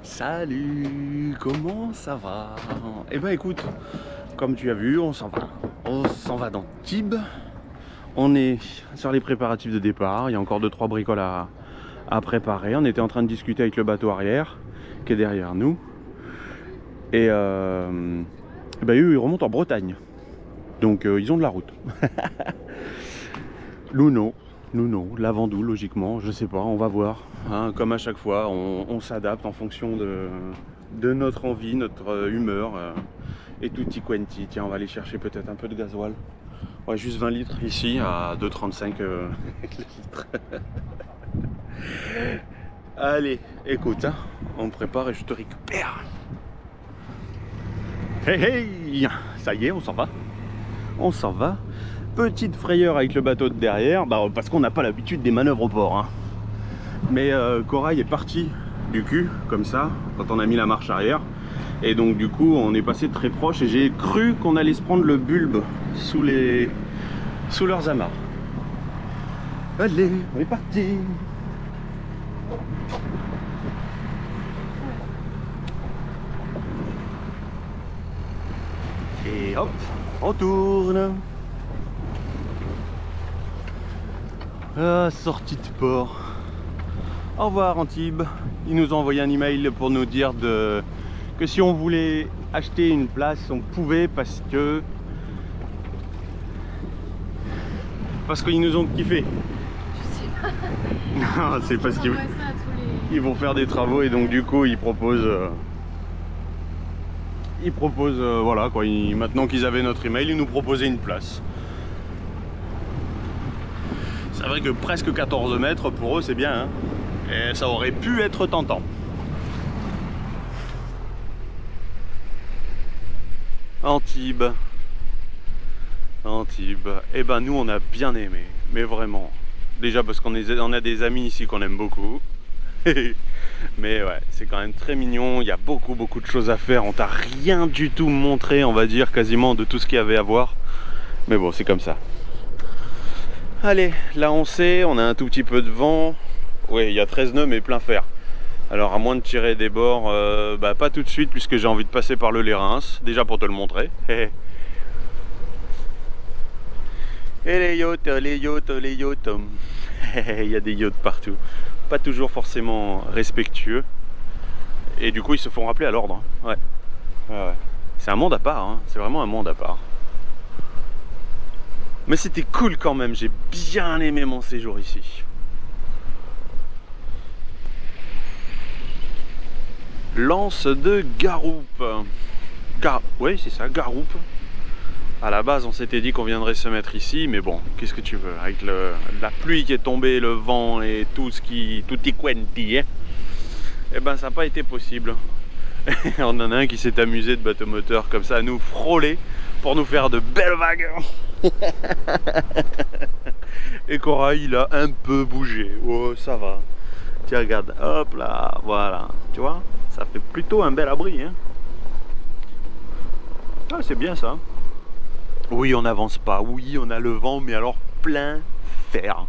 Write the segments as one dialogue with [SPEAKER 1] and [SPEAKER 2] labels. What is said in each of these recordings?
[SPEAKER 1] Salut, comment ça va? Eh ben écoute, comme tu as vu, on s'en va. On s'en va dans Tibes. On est sur les préparatifs de départ. Il y a encore 2-3 bricoles à préparer. On était en train de discuter avec le bateau arrière qui est derrière nous. Et ben eux, ils remontent en Bretagne. Donc ils ont de la route. Nous non, l'Avandou logiquement, je sais pas, on va voir. Hein, comme à chaque fois, on s'adapte en fonction de notre envie, notre humeur et tutti quanti. Tiens, on va aller chercher peut-être un peu de gasoil. Ouais, juste 20 litres ici à 2,35 litres. Allez, écoute, hein, on me prépare et je te récupère. Hey hey, ça y est, on s'en va. On s'en va. Petite frayeur avec le bateau de derrière, bah, parce qu'on n'a pas l'habitude des manœuvres au port. Hein. Mais Corail est parti du cul, comme ça, quand on a mis la marche arrière. Et donc du coup, on est passé très proche et j'ai cru qu'on allait se prendre le bulbe sous leurs amarres. Allez, on est parti. Et hop, on tourne. Ah, sortie de port. Au revoir Antibes. Ils nous ont envoyé un email pour nous dire que si on voulait acheter une place, on pouvait parce qu'ils nous ont kiffé.
[SPEAKER 2] Je sais pas.
[SPEAKER 1] Non, c'est parce qu'ils vont faire des travaux et donc du coup ils proposent voilà quoi, maintenant qu'ils avaient notre email, ils nous proposaient une place. C'est vrai que presque 14 mètres pour eux c'est bien, hein. Et ça aurait pu être tentant. Antibes. Et ben nous on a bien aimé, mais vraiment. Déjà parce qu'on a des amis ici qu'on aime beaucoup. Mais ouais, c'est quand même très mignon, il y a beaucoup de choses à faire. On t'a rien du tout montré, on va dire, quasiment de tout ce qu'il y avait à voir. Mais bon, c'est comme ça. Allez, là on sait, on a un tout petit peu de vent. Oui, il y a 13 nœuds mais plein fer. Alors à moins de tirer des bords, bah, pas tout de suite puisque j'ai envie de passer par le Lérins, déjà pour te le montrer. Et les yachts, il y a des yachts partout. Pas toujours forcément respectueux. Et du coup ils se font rappeler à l'ordre. Ouais. C'est un monde à part, hein. C'est vraiment un monde à part. Mais c'était cool quand même, j'ai bien aimé mon séjour ici. L'anse de Garoupe. Oui, c'est ça, Garoupe. À la base, on s'était dit qu'on viendrait se mettre ici, mais bon, qu'est-ce que tu veux, avec la pluie qui est tombée, le vent et tutti quanti, hein, eh ben ça n'a pas été possible. On en a un qui s'est amusé de bateau moteur comme ça à nous frôler pour nous faire de belles vagues. Et Corail il a un peu bougé. Oh ça va. Tiens regarde, hop là, voilà. Tu vois, ça fait plutôt un bel abri, hein. Ah c'est bien ça. Oui on n'avance pas, oui on a le vent mais alors plein fer.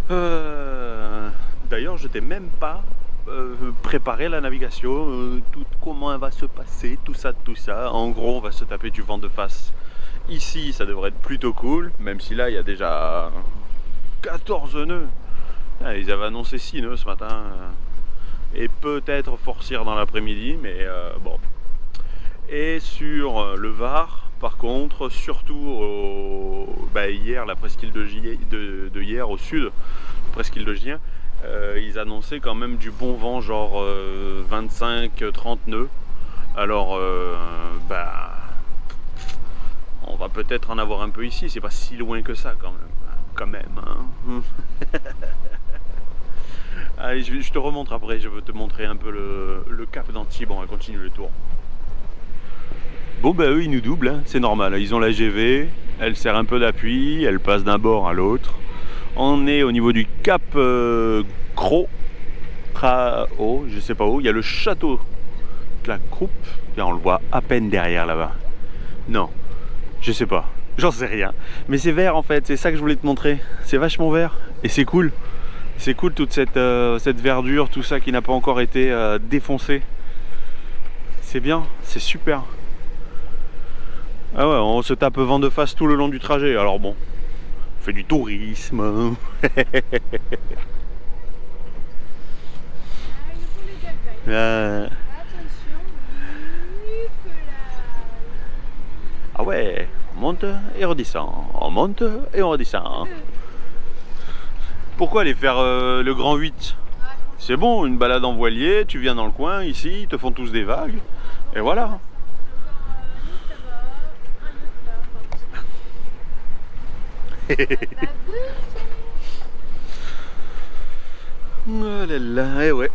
[SPEAKER 1] D'ailleurs je t'ai même pas préparé la navigation, comment elle va se passer, tout ça. En gros on va se taper du vent de face. Ici ça devrait être plutôt cool, même si là il y a déjà 14 nœuds. Ah, ils avaient annoncé 6 nœuds ce matin. Et peut-être forcir dans l'après-midi, mais bon. Et sur le Var, par contre, surtout hier, la presqu'île de hier au sud, presqu'île de Gien, ils annonçaient quand même du bon vent, genre 25-30 nœuds. Alors, on va peut-être en avoir un peu ici, c'est pas si loin que ça quand même, hein. Allez, je te remontre après, je veux te montrer un peu le cap d'Antibes, on va continuer le tour. Bon bah eux ils nous doublent, hein. C'est normal, ils ont la GV, elle sert un peu d'appui, elle passe d'un bord à l'autre. On est au niveau du cap Cros, je sais pas où, il y a le château de la Croupe, là on le voit à peine derrière là-bas. Non, je sais pas, j'en sais rien. Mais c'est vert en fait, c'est ça que je voulais te montrer, c'est vachement vert et c'est cool. C'est cool toute cette verdure, tout ça qui n'a pas encore été défoncé. C'est bien, c'est super. Ah ouais, on se tape vent de face tout le long du trajet. Alors bon, on fait du tourisme. Ah ouais, on monte et on redescend. On monte et on redescend. Pourquoi aller faire le grand 8? C'est bon, une balade en voilier, tu viens dans le coin, ici, ils te font tous des vagues. Et voilà. Oh là là, eh ouais.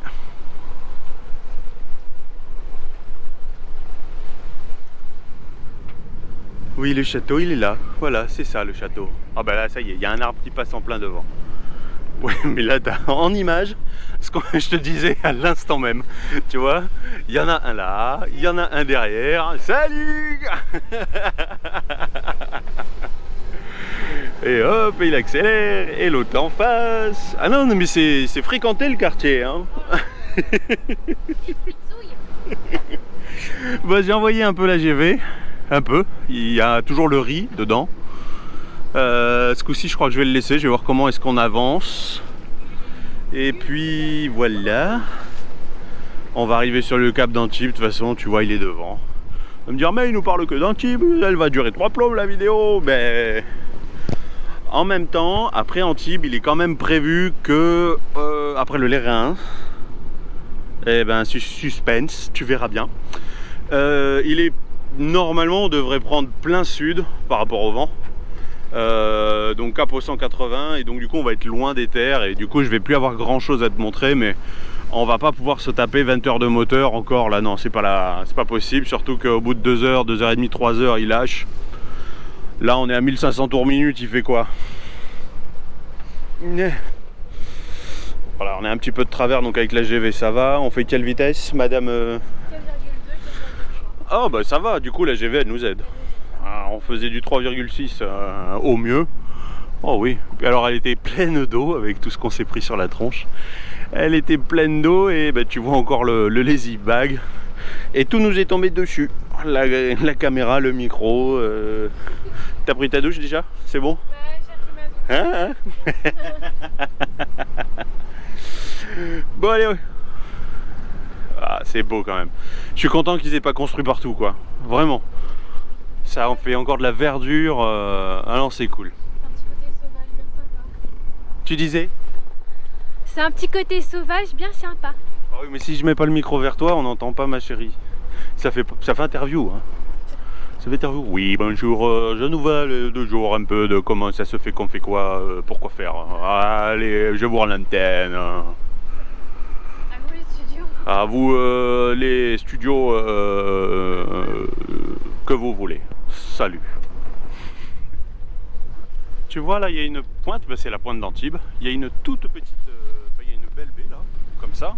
[SPEAKER 1] Oui, le château, il est là. Voilà, c'est ça le château. Ah bah là, ça y est, il y a un arbre qui passe en plein devant. Ouais, mais là, en image, ce que je te disais à l'instant même, tu vois, il y en a un là, il y en a un derrière. Salut! Et hop, il accélère, et l'autre en face. Ah non, mais c'est fréquenté le quartier, hein. Bah, j'ai envoyé un peu la GV, un peu. Il y a toujours le riz dedans. Ce coup-ci, je crois que je vais le laisser. Je vais voir comment est-ce qu'on avance. Et puis voilà. On va arriver sur le cap d'Antibes. De toute façon, tu vois, il est devant. On va me dire, mais il nous parle que d'Antibes. Elle va durer 3 plombs la vidéo. Ben, en même temps, après Antibes, il est quand même prévu que après le Lérins. Eh ben, suspense, tu verras bien. Il est normalement, on devrait prendre plein sud par rapport au vent. Donc cap au 180, et donc du coup on va être loin des terres, et du coup je vais plus avoir grand chose à te montrer, mais on va pas pouvoir se taper 20 heures de moteur encore là, non, c'est pas possible, surtout qu'au bout de 2 heures, 2h30, 3 heures il lâche. Là on est à 1500 tours minute, il fait quoi? Voilà, on est un petit peu de travers, donc avec la GV ça va. On fait quelle vitesse, madame? 4,2. Oh bah ça va, du coup la GV elle nous aide. On faisait du 3,6 au mieux. Oh oui, puis alors elle était pleine d'eau avec tout ce qu'on s'est pris sur la tronche. Elle était pleine d'eau, et bah, tu vois encore le lazy bag. Et tout nous est tombé dessus. La caméra, le micro. T'as pris ta douche déjà? C'est bon? Ouais, j'ai pris ma douche. Bon allez, ouais. Ah, c'est beau quand même. Je suis content qu'ils aient pas construit partout, quoi. Vraiment. Ça en fait encore de la verdure. Ah non, c'est cool.
[SPEAKER 2] C'est un petit côté sauvage bien sympa.
[SPEAKER 1] Tu disais?
[SPEAKER 2] C'est un petit côté sauvage bien sympa.
[SPEAKER 1] Ah oui, mais si je mets pas le micro vers toi, on n'entend pas, ma chérie. Ça fait interview, hein. Ça fait interview. Oui, bonjour, je nous nouvelle de jour un peu de comment ça se fait, qu'on fait quoi, pourquoi faire. Allez, je vous rends l'antenne.
[SPEAKER 2] À vous les studios.
[SPEAKER 1] À vous les studios que vous voulez. Salut. Tu vois là, il y a une pointe, ben, c'est la pointe d'Antibes. Il y a une toute petite, il y a une belle baie là, comme ça.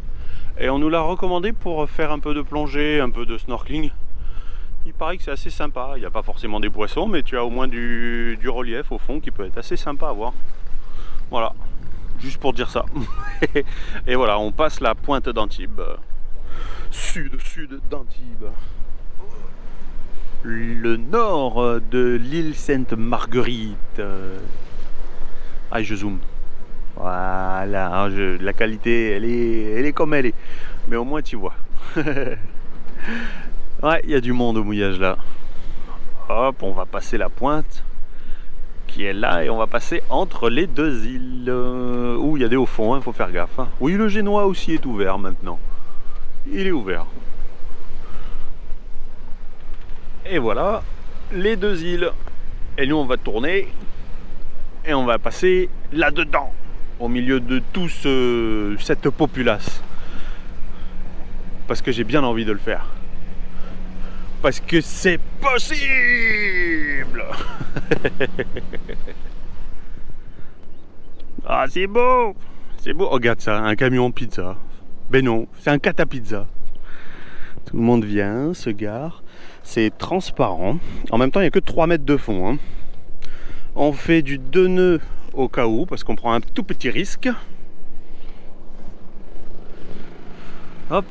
[SPEAKER 1] Et on nous l'a recommandé pour faire un peu de plongée, un peu de snorkeling. Il paraît que c'est assez sympa. Il n'y a pas forcément des poissons, mais tu as au moins du relief au fond qui peut être assez sympa à voir. Voilà, juste pour dire ça. Et voilà, on passe la pointe d'Antibes. Sud d'Antibes. Le nord de l'île Sainte-Marguerite. Ah, je zoome. Voilà, la qualité, elle est comme elle est. Mais au moins tu vois. Ouais, il y a du monde au mouillage là. Hop, on va passer la pointe qui est là, et on va passer entre les deux îles. Où il y a des hauts fonds, il faut faire gaffe. Hein. Oui, le Génois aussi est ouvert maintenant. Il est ouvert. Et voilà, les deux îles. Et nous, on va tourner et on va passer là-dedans, au milieu de tout cette populace. Parce que j'ai bien envie de le faire. Parce que c'est possible. Ah, c'est beau. C'est beau. Oh, regarde ça, un camion pizza. Ben non, c'est un catapizza. Tout le monde vient, se gare. C'est transparent. En même temps, il n'y a que 3 mètres de fond. Hein. On fait du 2 nœuds au cas où, parce qu'on prend un tout petit risque. Hop.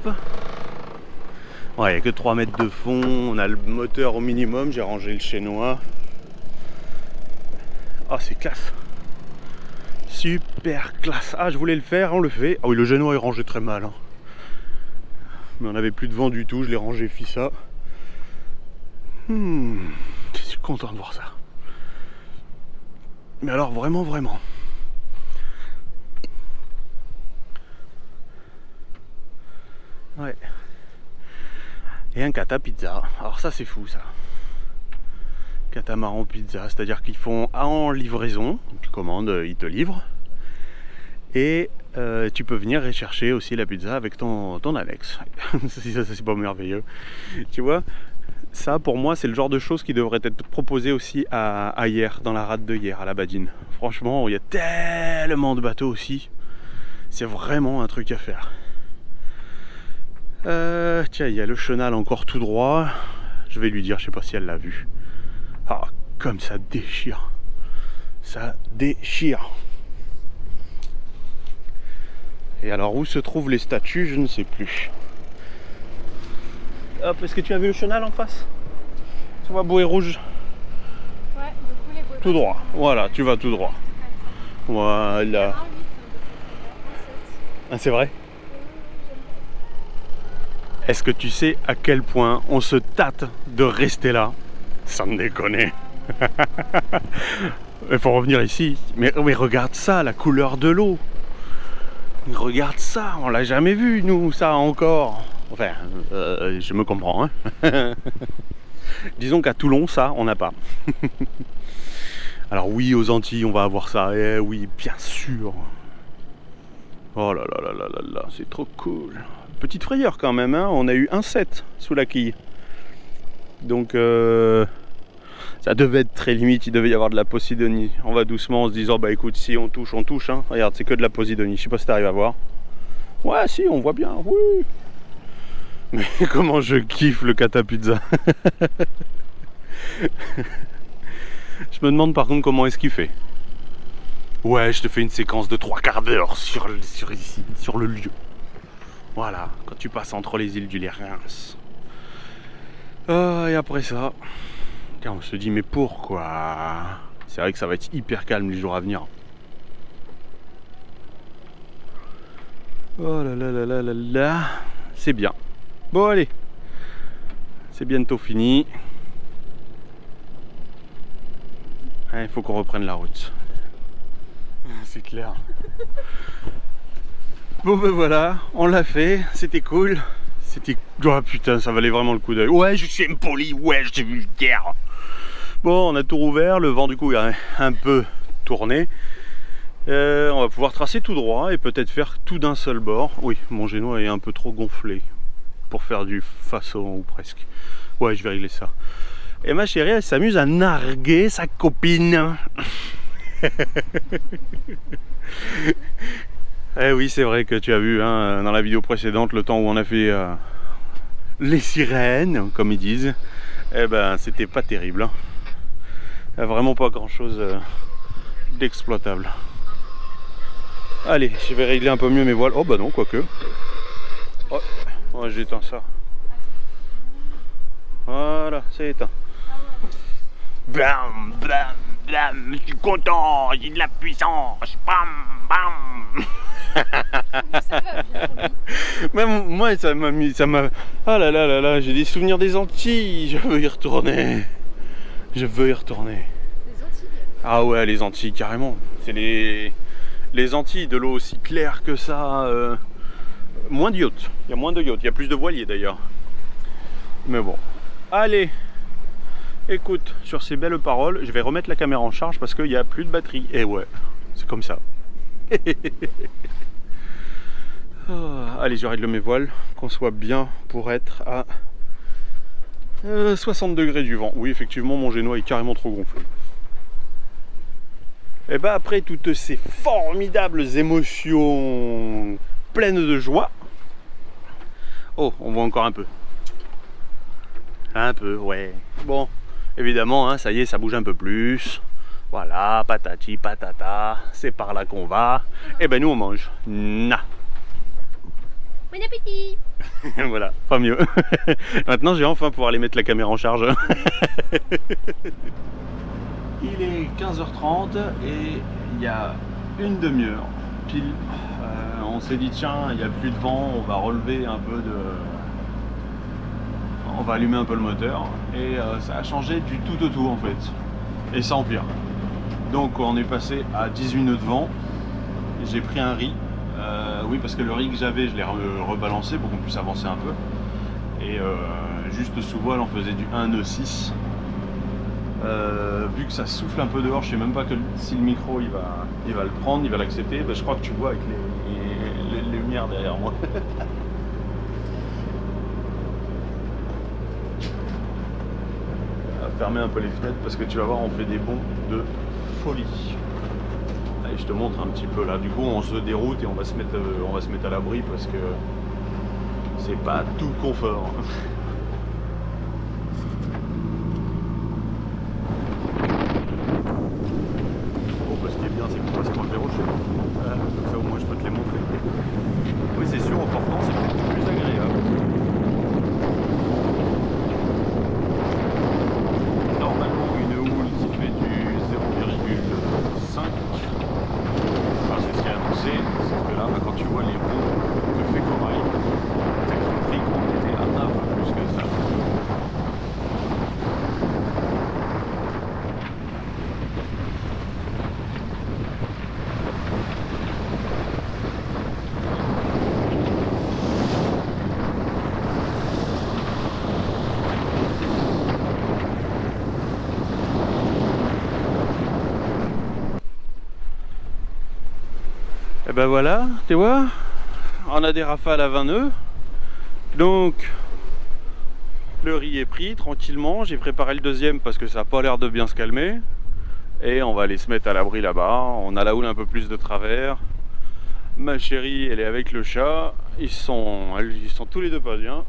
[SPEAKER 1] Ouais, il n'y a que 3 mètres de fond, on a le moteur au minimum, j'ai rangé le chinois. Ah, c'est classe. Super classe. Ah, je voulais le faire, on le fait. Ah oui, le génois est rangé très mal. Hein. Mais on n'avait plus de vent du tout, je l'ai rangé fissa. Je suis content de voir ça. Mais alors vraiment, vraiment. Ouais. Et un kata pizza. Alors ça c'est fou ça. Catamaran pizza, c'est-à-dire qu'ils font en livraison, tu commandes, ils te livrent. Et tu peux venir et chercher aussi la pizza avec ton annexe. Ça c'est pas merveilleux. Tu vois, ça pour moi c'est le genre de choses qui devrait être proposé aussi à Hyères, dans la rade de Hyères, à la Badine. Franchement, il y a tellement de bateaux aussi. C'est vraiment un truc à faire. Tiens, il y a le chenal encore tout droit. Je vais lui dire, je sais pas si elle l'a vu. Ah, comme ça déchire. Ça déchire. Et alors, où se trouvent les statues, je ne sais plus. Hop, est-ce que tu as vu le chenal en face? Tu vois bouée rouge?
[SPEAKER 2] Ouais, du coup les bouées.
[SPEAKER 1] Tout droit. Voilà, tu vas tout droit. Voilà. Ah, c'est vrai? Est-ce que tu sais à quel point on se tâte de rester là? Sans me déconner. Il faut revenir ici. Mais regarde ça, la couleur de l'eau. Regarde ça, on l'a jamais vu nous, ça encore. Enfin, je me comprends. Hein. Disons qu'à Toulon, ça, on n'a pas. Alors oui, aux Antilles, on va avoir ça. Eh oui, bien sûr. Oh là là là là là là, c'est trop cool. Petite frayeur quand même, hein. On a eu un 7 sous la quille. Donc ça devait être très limite, il devait y avoir de la posidonie. On va doucement en se disant, bah écoute, si on touche, hein. Regarde, c'est que de la posidonie, je sais pas si tu arrives à voir. Ouais, si, on voit bien, oui. Mais comment je kiffe le kata pizza. Je me demande par contre comment est-ce qu'il fait. Ouais, je te fais une séquence de 3 quarts d'heure sur le lieu. Voilà, quand tu passes entre les îles du Lérins. Et après ça, on se dit mais pourquoi? C'est vrai que ça va être hyper calme les jours à venir. Oh là là là là là là. C'est bien. Bon allez, c'est bientôt fini. Il faut qu'on reprenne la route. C'est clair. Bon ben voilà, on l'a fait, c'était cool. C'était... Oh putain, ça valait vraiment le coup d'œil. Ouais, je suis impoli, ouais, je suis vulgaire. Bon, on a tout rouvert, le vent du coup a un peu tourné. On va pouvoir tracer tout droit et peut-être faire tout d'un seul bord. Oui, mon génois est un peu trop gonflé pour faire du façon ou presque. Ouais, je vais régler ça. Et ma chérie, elle s'amuse à narguer sa copine. Eh oui, c'est vrai que tu as vu hein, dans la vidéo précédente, le temps où on a fait les sirènes, comme ils disent, eh ben c'était pas terrible. Hein. Il n'y a vraiment pas grand chose d'exploitable. Allez, je vais régler un peu mieux mes voiles. Oh bah non, quoique. Oh, oh j'éteins ça. Voilà, c'est éteint. Blam, blam, blam, je suis content, j'ai de la puissance. Bam, bam.
[SPEAKER 2] Ça va bien, oui.
[SPEAKER 1] Même moi, ça m'a mis, ah là là là là, j'ai des souvenirs des Antilles. Je veux y retourner. Je veux y retourner.
[SPEAKER 2] Les Antilles.
[SPEAKER 1] Ah ouais, les Antilles carrément. C'est les Antilles, de l'eau aussi claire que ça. Moins de yachts. Il y a moins de yachts. Il y a plus de voiliers d'ailleurs. Mais bon. Allez. Écoute, sur ces belles paroles, je vais remettre la caméra en charge parce qu'il n'y a plus de batterie. Et ouais, c'est comme ça. Oh, allez, je règle mes voiles, qu'on soit bien pour être à 60 degrés du vent. Oui, effectivement, mon génois est carrément trop gonflé. Et bah après toutes ces formidables émotions pleines de joie. Oh, on voit encore un peu. Un peu, ouais. Bon. Évidemment, hein, ça y est, ça bouge un peu plus. Voilà, patati patata, c'est par là qu'on va. Et ben nous on mange. Na.
[SPEAKER 2] Bon appétit.
[SPEAKER 1] Voilà, pas mieux. Maintenant, j'ai enfin pouvoir aller mettre la caméra en charge. Il est 15h30 et il y a une demi-heure pile. On s'est dit tiens, il n'y a plus de vent, on va relever un peu de... On va allumer un peu le moteur et ça a changé du tout au tout en fait. Et ça empire. Donc on est passé à 18 nœuds de vent. J'ai pris un riz. Oui, parce que le riz que j'avais, je l'ai rebalancé pour qu'on puisse avancer un peu. Et juste sous voile, on faisait du 1 nœud 6. Vu que ça souffle un peu dehors, je sais même pas que si le micro il va le prendre, il va l'accepter. Ben, je crois que tu vois avec les lumières derrière moi. À fermer un peu les fenêtres parce que tu vas voir, on fait des bonds de folie. Allez, je te montre un petit peu là. Du coup, on se déroute et on va se mettre à l'abri parce que c'est pas tout confort. Ce qui est bien, c'est qu'on passe prendre les rochers. Comme ça, au moins, je peux te les montrer. Oui, c'est sûr, en portant, c'est beaucoup plus agréable. Normalement, une houle qui fait du 0,5. Enfin, c'est ce qui est annoncé. Sauf que là, quand tu vois les roues que fait Corail, t'as compris qu'on était à un peu plus que ça. Et ben voilà, tu vois, on a des rafales à 20 nœuds. Donc, le riz est pris tranquillement. J'ai préparé le deuxième parce que ça n'a pas l'air de bien se calmer. Et on va aller se mettre à l'abri là-bas. On a la houle un peu plus de travers. Ma chérie, elle est avec le chat. Ils sont tous les deux pas bien.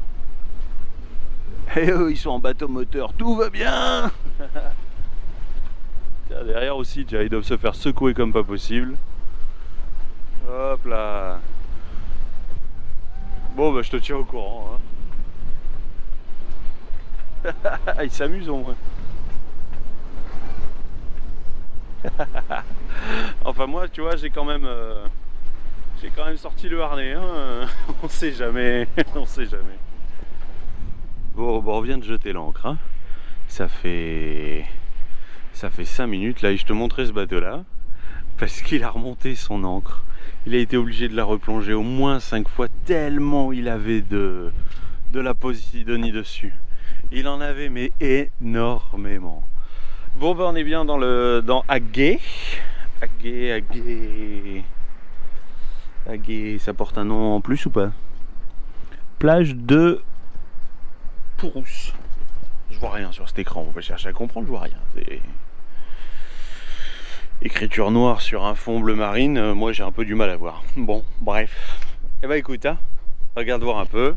[SPEAKER 1] Et eux, ils sont en bateau moteur. Tout va bien. Derrière aussi, ils doivent se faire secouer comme pas possible. Hop là. Bon bah je te tiens au courant hein. Ils s'amusent en vrai. Enfin moi tu vois j'ai quand même sorti le harnais hein. On sait jamais. On sait jamais. Bon on vient de jeter l'ancre hein. Ça fait 5 minutes là et je te montrais ce bateau là parce qu'il a remonté son ancre. Il a été obligé de la replonger au moins 5 fois tellement il avait de la posidonie dessus. Il en avait mais énormément. Bon ben on est bien dans Agé. Agé, ça porte un nom en plus ou pas? Plage de Pourousse. Je vois rien sur cet écran, faut pas chercher à comprendre, je vois rien. Écriture noire sur un fond bleu marine, moi j'ai un peu du mal à voir. Bon, bref. Eh ben écoute, hein, regarde voir un peu.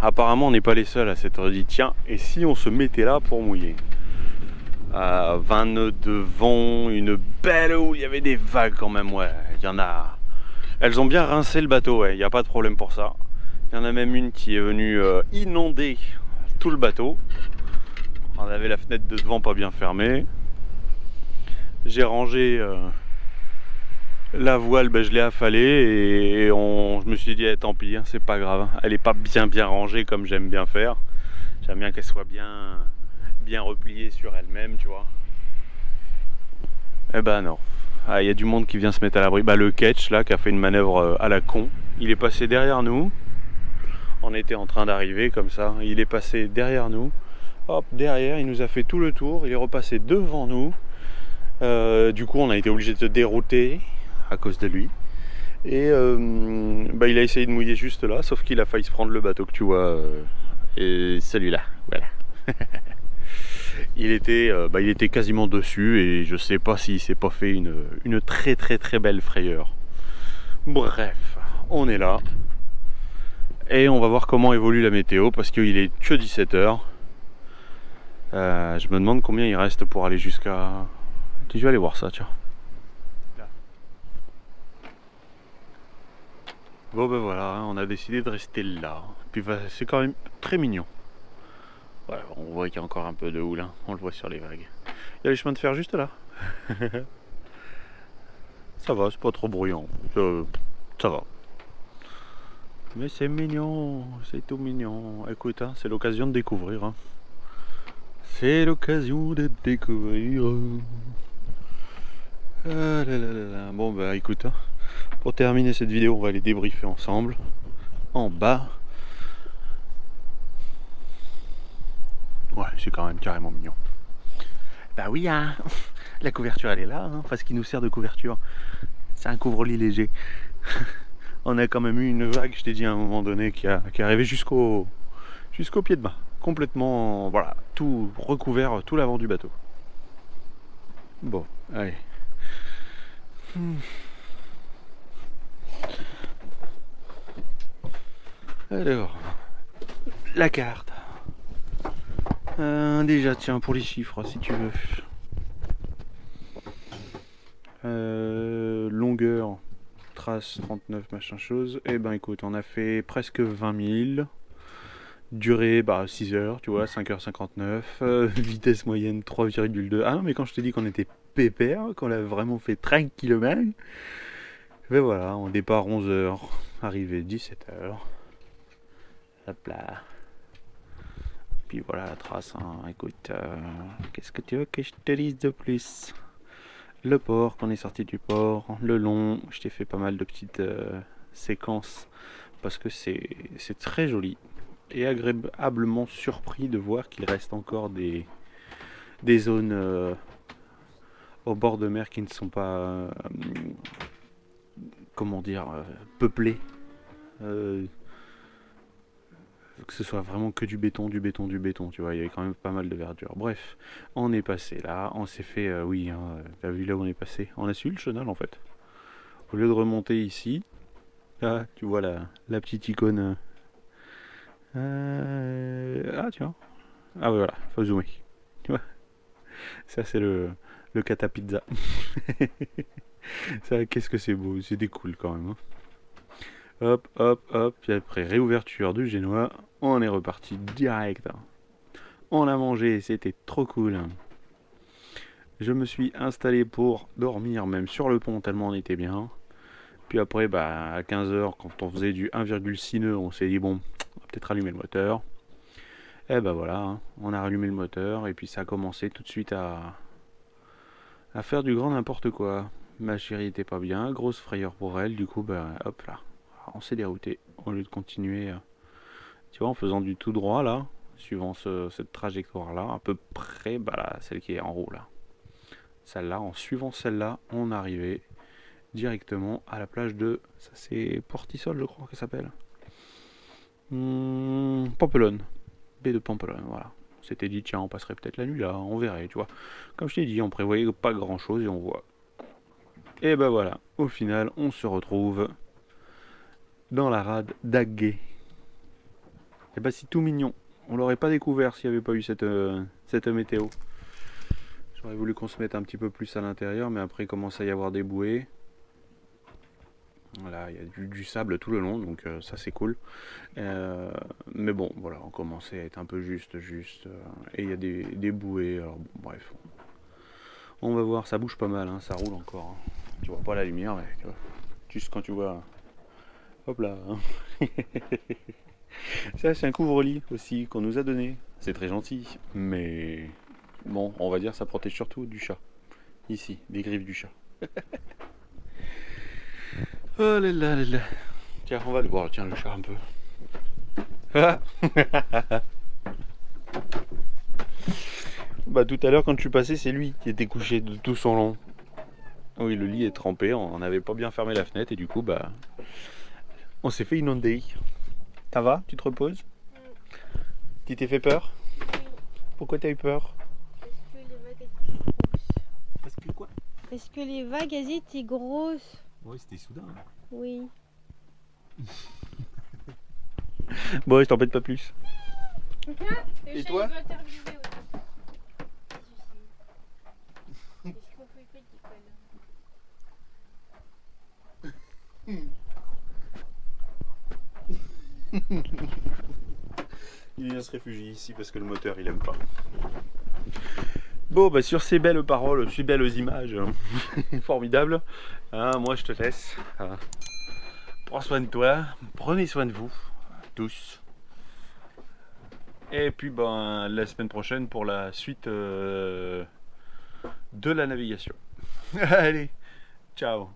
[SPEAKER 1] Apparemment on n'est pas les seuls à s'être dit tiens, et si on se mettait là pour mouiller? À 20 nœuds de vent, une belle eau, il y avait des vagues quand même, ouais. Il y en a. Elles ont bien rincé le bateau, ouais, il n'y a pas de problème pour ça. Il y en a même une qui est venue inonder tout le bateau. On avait la fenêtre de devant pas bien fermée. J'ai rangé la voile, ben, je l'ai affalée et je me suis dit eh, tant pis, hein, c'est pas grave. Elle est pas bien rangée comme j'aime bien faire. J'aime bien qu'elle soit bien repliée sur elle-même, tu vois. Eh ben non. Ah, y a du monde qui vient se mettre à l'abri. Bah, le Ketch là qui a fait une manœuvre à la con. Il est passé derrière nous. On était en train d'arriver comme ça. Il est passé derrière nous. Hop, derrière, il nous a fait tout le tour. Il est repassé devant nous. Du coup on a été obligé de se dérouter à cause de lui et bah, il a essayé de mouiller juste là sauf qu'il a failli se prendre le bateau que tu vois et celui-là voilà. il était quasiment dessus et je sais pas s'il s'est pas fait une très belle frayeur. Bref, on est là et on va voir comment évolue la météo parce qu'il est que 17h. Je me demande combien il reste pour aller jusqu'à... Je vais aller voir ça, tiens. Là. Bon ben voilà, hein, on a décidé de rester là. Puis c'est quand même très mignon. Ouais, on voit qu'il y a encore un peu de houle, hein. On le voit sur les vagues. Il y a les chemins de fer juste là. Ça va, c'est pas trop bruyant. Ça va. Mais c'est mignon, c'est tout mignon. Écoute, hein, c'est l'occasion de découvrir. Hein. C'est l'occasion de découvrir. Ah là là là là. Bon bah écoute, hein, pour terminer cette vidéo, on va aller débriefer ensemble. En bas. Ouais, c'est quand même carrément mignon. Bah oui, hein. La couverture elle est là, hein, parce qu'il nous sert de couverture. C'est un couvre-lit léger. On a quand même eu une vague, je t'ai dit à un moment donné, qui est arrivée jusqu'au pied de mât. Complètement, voilà, tout recouvert, tout l'avant du bateau. Bon, allez. Alors, la carte. Déjà, tiens, pour les chiffres, si tu veux. Longueur, trace 39, machin chose. Et ben écoute, on a fait presque 20 000. Durée, 6 heures, tu vois, 5h59. Vitesse moyenne 3,2. Ah non, mais quand je t'ai dit qu'on était pépère, qu'on a vraiment fait 30 km, ben voilà, on départ 11h, arrivé 17h. Hop là. Puis voilà la trace, hein. Écoute, qu'est-ce que tu veux que je te dise de plus? Le port, qu'on est sorti du port, le long, je t'ai fait pas mal de petites séquences parce que c'est très joli. Et agréablement surpris de voir qu'il reste encore des zones au bord de mer qui ne sont pas, comment dire, peuplées. Que ce soit vraiment que du béton, tu vois, il y avait quand même pas mal de verdure. Bref, on est passé là, on s'est fait, oui, hein, t'as vu là où on est passé? On a suivi le chenal en fait. Au lieu de remonter ici, là, tu vois la petite icône. Ah tiens, ah ouais, voilà, faut zoomer. Tu vois, ça c'est le catapizza. Ça, qu'est-ce que c'est beau, c'est des cool quand même. Hein. Hop, hop, hop, puis après réouverture du Génois, on est reparti direct. On a mangé, c'était trop cool. Je me suis installé pour dormir même sur le pont tellement on était bien. Puis après, à 15h, quand on faisait du 1,6 nœuds, on s'est dit bon, on va peut-être allumer le moteur. Et voilà, hein, on a rallumé le moteur et puis ça a commencé tout de suite à faire du grand n'importe quoi. Ma chérie était pas bien, grosse frayeur pour elle, du coup hop là, on s'est dérouté au lieu de continuer, tu vois, en faisant du tout droit là, suivant cette trajectoire là, à peu près là, celle qui est en haut là. Celle-là, en suivant celle-là, on arrivait directement à la plage de, ça c'est Portisol je crois qu'elle s'appelle, Pampelonne, baie de Pampelonne, voilà. On s'était dit tiens on passerait peut-être la nuit là, on verrait, tu vois. Comme je t'ai dit, on prévoyait pas grand chose et on voit. Et voilà, au final on se retrouve dans la rade d'Aguet. Et c'est tout mignon. On l'aurait pas découvert s'il n'y avait pas eu cette météo. J'aurais voulu qu'on se mette un petit peu plus à l'intérieur, mais après il commence à y avoir des bouées. Voilà, il y a du sable tout le long, donc ça c'est cool. Mais bon, voilà, on commençait à être un peu juste. Et il y a des bouées, alors bon, bref. On va voir, ça bouge pas mal, hein, ça roule encore. Hein. Tu vois pas la lumière, mais tu vois, juste quand tu vois... Hop là. Hein. Ça c'est un couvre-lit aussi qu'on nous a donné. C'est très gentil, mais... Bon, on va dire ça protège surtout du chat. Ici, des griffes du chat. Oh là là là là. Tiens, on va le voir, tiens, le chat un peu. Tout à l'heure, quand je suis passé, c'est lui qui était couché de tout son long. Oui, le lit est trempé, on n'avait pas bien fermé la fenêtre et du coup, on s'est fait inonder. Ça va? Tu te reposes? Tu t'es fait peur? Pourquoi t'as eu peur?
[SPEAKER 2] Parce que les vagues étaient grosses.
[SPEAKER 1] Parce que quoi?
[SPEAKER 2] Parce que les vagues elles étaient grosses.
[SPEAKER 1] Oui, c'était soudain.
[SPEAKER 2] Oui.
[SPEAKER 1] Bon, je t'embête pas plus.
[SPEAKER 2] Et
[SPEAKER 1] toi? Il vient se réfugier ici parce que le moteur il aime pas. Bon, bah sur ces belles paroles, ces belles images, formidables, hein, moi je te laisse. Prends soin de toi, prenez soin de vous, tous. Et puis ben, la semaine prochaine pour la suite de la navigation. Allez, ciao.